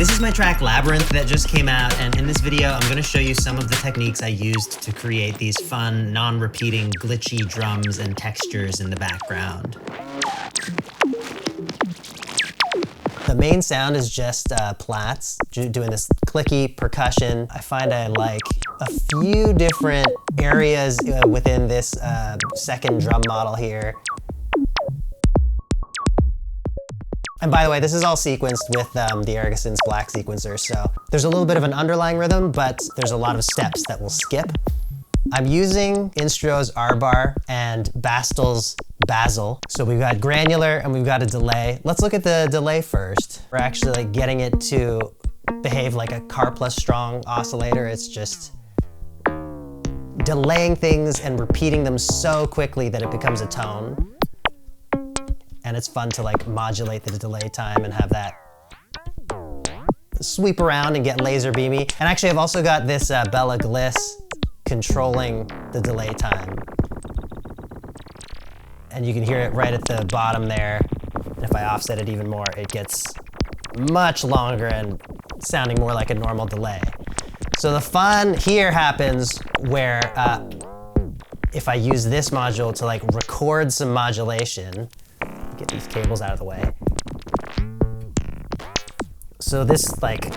This is my track Labyrinth that just came out, and in this video I'm going to show you some of the techniques I used to create these fun, non-repeating, glitchy drums and textures in the background. The main sound is just plats, doing this clicky percussion. I find I like a few different areas within this second drum model here. And by the way, this is all sequenced with the Ericsson's Black sequencer, so there's a little bit of an underlying rhythm, but there's a lot of steps that we'll skip. I'm using Instro's R-bar and Bastel's Basil. So we've got granular and we've got a delay. Let's look at the delay first. We're actually like getting it to behave like a car plus strong oscillator. It's just delaying things and repeating them so quickly that it becomes a tone. And it's fun to like modulate the delay time and have that sweep around and get laser beamy. And actually I've also got this Bella Gliss controlling the delay time. And you can hear it right at the bottom there. And if I offset it even more, it gets much longer and sounding more like a normal delay. So the fun here happens where if I use this module to like record some modulation, get these cables out of the way. So this like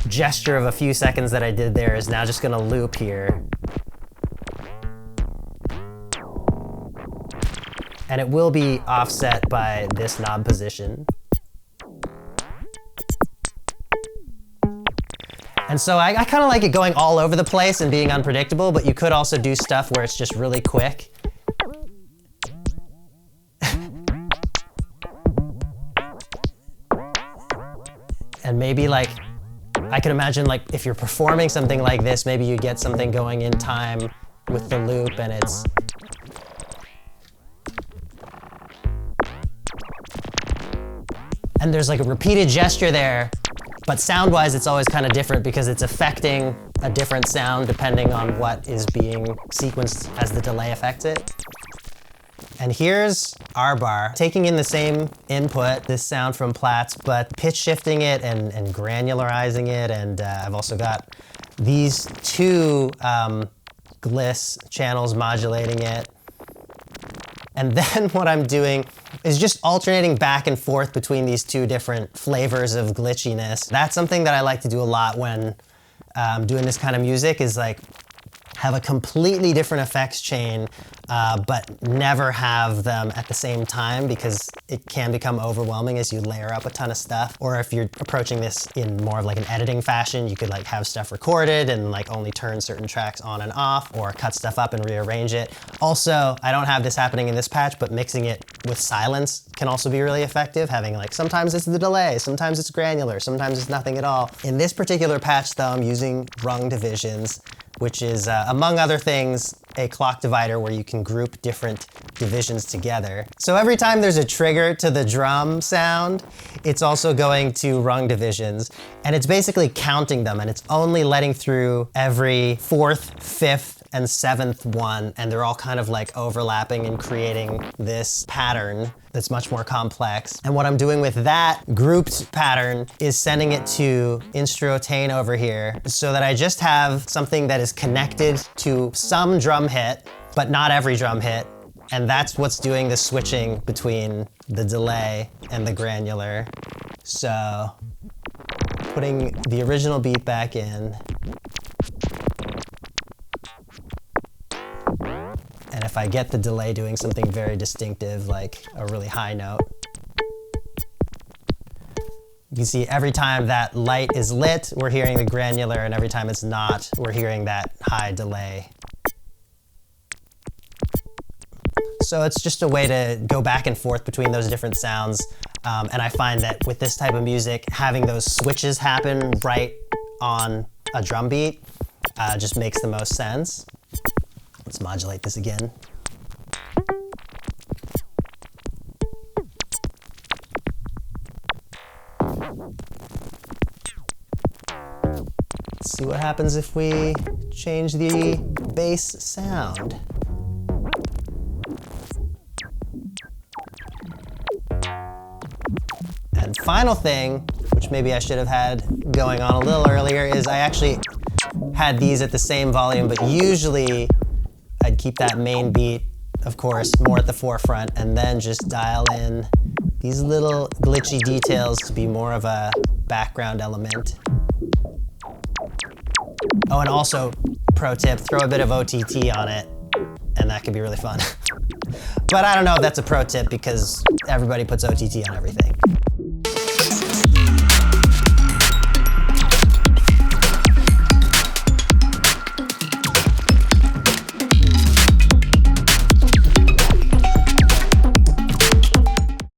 gesture of a few seconds that I did there is now just gonna loop here. And it will be offset by this knob position. And so I kind of like it going all over the place and being unpredictable, but you could also do stuff where it's just really quick. And maybe like, I could imagine like if you're performing something like this, maybe you get something going in time with the loop and it's, and there's like a repeated gesture there, but sound-wise it's always kind of different because it's affecting a different sound depending on what is being sequenced as the delay affects it. And here's R-bar, taking in the same input, this sound from Platts, but pitch shifting it and granularizing it. And I've also got these two Gliss channels modulating it. And then what I'm doing is just alternating back and forth between these two different flavors of glitchiness. That's something that I like to do a lot when doing this kind of music, is like have a completely different effects chain, but never have them at the same time, because it can become overwhelming as you layer up a ton of stuff. Or if you're approaching this in more of like an editing fashion, you could like have stuff recorded and like only turn certain tracks on and off, or cut stuff up and rearrange it. Also, I don't have this happening in this patch, but mixing it with silence can also be really effective. Having like, sometimes it's the delay, sometimes it's granular, sometimes it's nothing at all. In this particular patch though, I'm using rung divisions, which is, among other things, a clock divider where you can group different divisions together. So every time there's a trigger to the drum sound, it's also going to rung divisions, and it's basically counting them, and it's only letting through every fourth, fifth, and seventh one, and they're all kind of like overlapping and creating this pattern that's much more complex. And what I'm doing with that grouped pattern is sending it to Instro over here, so that I just have something that is connected to some drum hit, but not every drum hit. And that's what's doing the switching between the delay and the granular. So putting the original beat back in. And if I get the delay doing something very distinctive, like a really high note, you can see every time that light is lit, we're hearing the granular, and every time it's not, we're hearing that high delay. So it's just a way to go back and forth between those different sounds. And I find that with this type of music, having those switches happen right on a drum beat just makes the most sense. Let's modulate this again. Let's see what happens if we change the bass sound. And final thing, which maybe I should have had going on a little earlier, is I actually had these at the same volume, but usually I'd keep that main beat, of course, more at the forefront, and then just dial in these little glitchy details to be more of a background element. Oh, and also, pro tip, throw a bit of OTT on it, and that can be really fun. But I don't know if that's a pro tip because everybody puts OTT on everything.